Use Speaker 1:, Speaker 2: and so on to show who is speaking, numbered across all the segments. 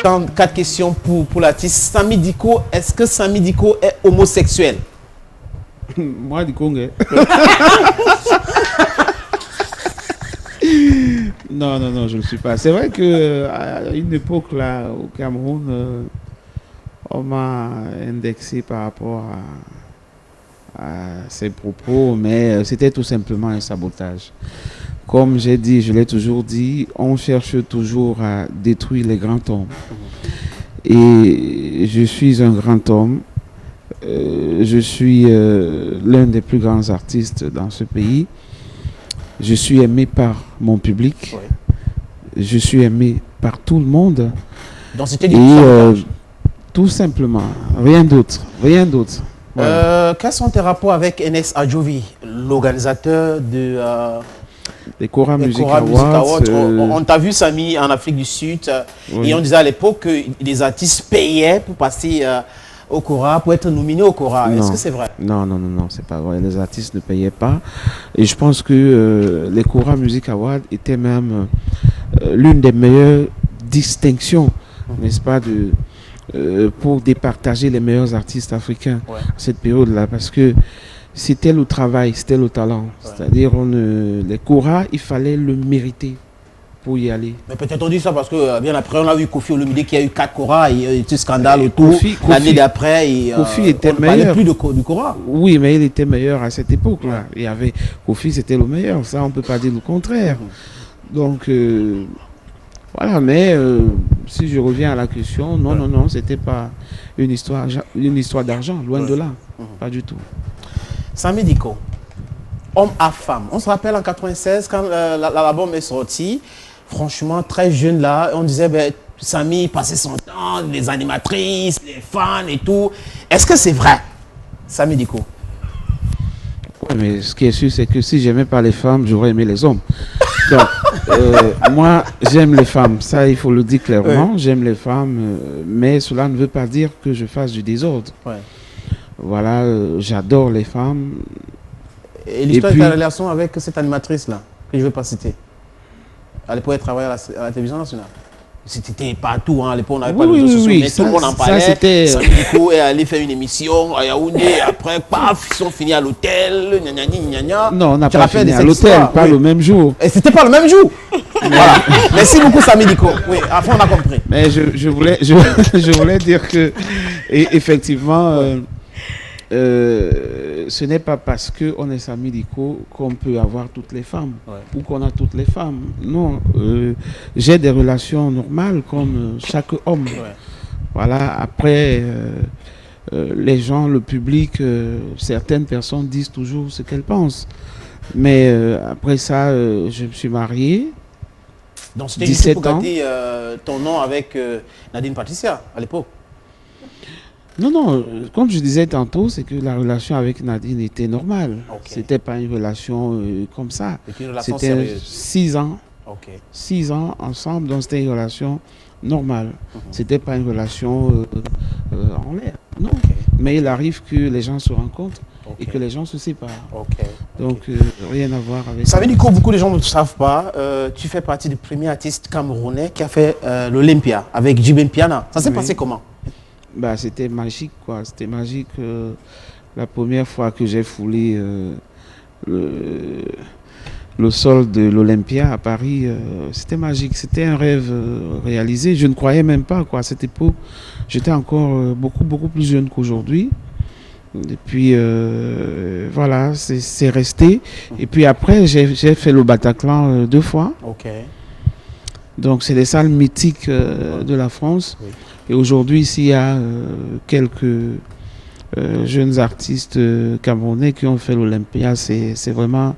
Speaker 1: Quatre questions pour l'artiste. Samy Diko, est-ce que Samy Diko est homosexuel?
Speaker 2: Moi, du Congo. Non, non, non, je ne le suis pas. C'est vrai qu'à une époque, là, au Cameroun, on m'a indexé par rapport à ses propos, mais c'était tout simplement un sabotage. Comme j'ai dit, je l'ai toujours dit, on cherche toujours à détruire les grands hommes. Et je suis un grand homme. Je suis l'un des plus grands artistes dans ce pays. Je suis aimé par mon public. Oui. Je suis aimé par tout le monde.
Speaker 1: Donc c'était
Speaker 2: tout simplement, rien d'autre, rien d'autre.
Speaker 1: Voilà. Quels sont tes rapports avec Enes Adjovi, l'organisateur
Speaker 2: des Kora Music Awards?
Speaker 1: On t'a vu, Samy, en Afrique du Sud, oui. Et on disait à l'époque que les artistes payaient pour passer au Kora, pour être nominé au Kora. Est-ce que c'est vrai?
Speaker 2: Non, non, non, non, c'est pas vrai. Les artistes ne payaient pas. Et je pense que les Kora Music Awards étaient même l'une des meilleures distinctions, n'est-ce pas, pour départager les meilleurs artistes africains à cette période-là. Parce que c'était le travail, c'était le talent. C'est-à-dire, les Kora, il fallait le mériter pour y aller.
Speaker 1: Mais peut-être on dit ça parce que bien après, on a vu Kofi Olomide qui a eu 4 Kora, et il y a eu scandale autour. L'année d'après,
Speaker 2: Kofi était
Speaker 1: on
Speaker 2: meilleur.
Speaker 1: Ne parlait plus du Kora.
Speaker 2: Oui, mais il était meilleur à cette époque-là. Il y avait Kofi, c'était le meilleur. Ça, on ne peut pas dire le contraire. Donc, voilà, mais si je reviens à la question, non, non, non, c'était pas une histoire d'argent, loin de là. Pas du tout.
Speaker 1: Samy Diko, homme à femme. On se rappelle en 96, quand l'album est sorti, franchement, très jeune là, on disait, ben, Samy passait son temps, les animatrices, les fans et tout. Est-ce que c'est vrai, Samy Diko?
Speaker 2: Oui, mais ce qui est sûr, c'est que si j'aimais pas les femmes, j'aurais aimé les hommes. Donc, moi, j'aime les femmes, ça il faut le dire clairement, j'aime les femmes, mais cela ne veut pas dire que je fasse du désordre. Voilà, j'adore les femmes.
Speaker 1: Et l'histoire de ta relation avec cette animatrice-là, que je ne vais pas citer, à l'époque, elle travaillait à la télévision nationale. C'était partout, hein. À l'époque, on n'avait pas de réseaux sociaux, mais tout le monde en parlait. Samy Diko est allé faire une émission à Yaoundé, après, paf, ils sont finis à l'hôtel,
Speaker 2: Non, on n'a pas fini à l'hôtel, pas le même jour.
Speaker 1: Et c'était pas le même jour. Voilà. Merci beaucoup, Samy Diko. Oui, après, on a compris.
Speaker 2: Mais je voulais dire que, effectivement, ce n'est pas parce qu'on est Samy Diko qu'on peut avoir toutes les femmes ou qu'on a toutes les femmes. Non, j'ai des relations normales comme chaque homme. Voilà, après, les gens, le public, certaines personnes disent toujours ce qu'elles pensent. Mais après ça, je me suis marié.
Speaker 1: Donc c'était juste pour garder ton nom avec Nadine Patricia à l'époque.
Speaker 2: Non, non, comme je disais tantôt, c'est que la relation avec Nadine était normale. C'était pas une relation comme ça. C'était 6 ans. 6 ans ensemble, donc c'était une relation normale. C'était pas une relation en l'air. Non. Mais il arrive que les gens se rencontrent et que les gens se séparent. Donc rien à voir avec ça.
Speaker 1: Ça veut dire que beaucoup de gens ne le savent pas. Tu fais partie du premier artiste camerounais qui a fait l'Olympia avec Jibin Piana. Ça s'est passé comment?
Speaker 2: Bah, c'était magique, quoi. C'était magique. La première fois que j'ai foulé le sol de l'Olympia à Paris, c'était magique. C'était un rêve réalisé. Je ne croyais même pas, quoi. À cette époque, j'étais encore beaucoup plus jeune qu'aujourd'hui. Et puis, voilà, c'est resté. Et puis après, j'ai fait le Bataclan 2 fois. Donc, c'est des salles mythiques de la France. Et aujourd'hui, s'il y a quelques jeunes artistes camerounais qui ont fait l'Olympia, c'est vraiment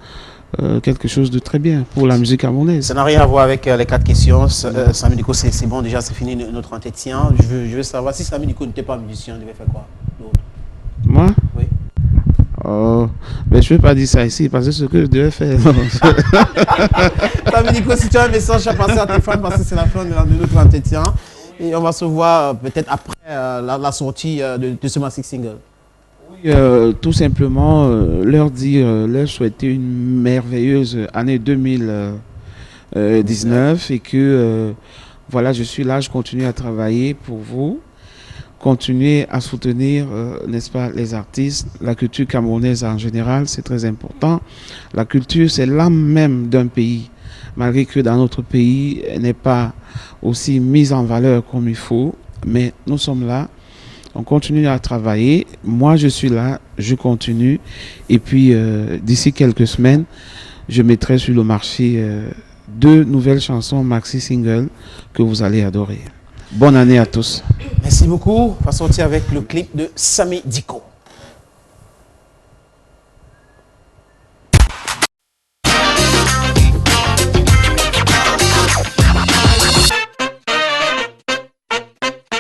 Speaker 2: quelque chose de très bien pour la musique camerounaise.
Speaker 1: Ça n'a rien à voir avec les 4 questions. Samy Diko, c'est bon, déjà, c'est fini notre entretien. Je veux savoir, si Samy Diko n'était pas musicien, il devait faire quoi?
Speaker 2: Moi?
Speaker 1: Oui.
Speaker 2: Mais je ne vais pas dire ça ici, parce que ce que je devais faire.
Speaker 1: Samy Diko, si tu as un message à passer à tes fans, parce que c'est la fin de notre entretien. Et on va se voir peut-être après la sortie de ce Massive Single.
Speaker 2: Oui, tout simplement, leur dire, leur souhaiter une merveilleuse année 2019 et que voilà, je suis là, je continue à travailler pour vous, continuer à soutenir, n'est-ce pas, les artistes, la culture camerounaise en général, c'est très important. La culture, c'est l'âme même d'un pays, malgré que dans notre pays, elle n'est pas aussi mise en valeur comme il faut, mais nous sommes là, on continue à travailler. Moi, je suis là, je continue, et puis d'ici quelques semaines, je mettrai sur le marché 2 nouvelles chansons maxi single que vous allez adorer. Bonne année à tous.
Speaker 1: Merci beaucoup. On va sortir avec le clip de Sami Diko.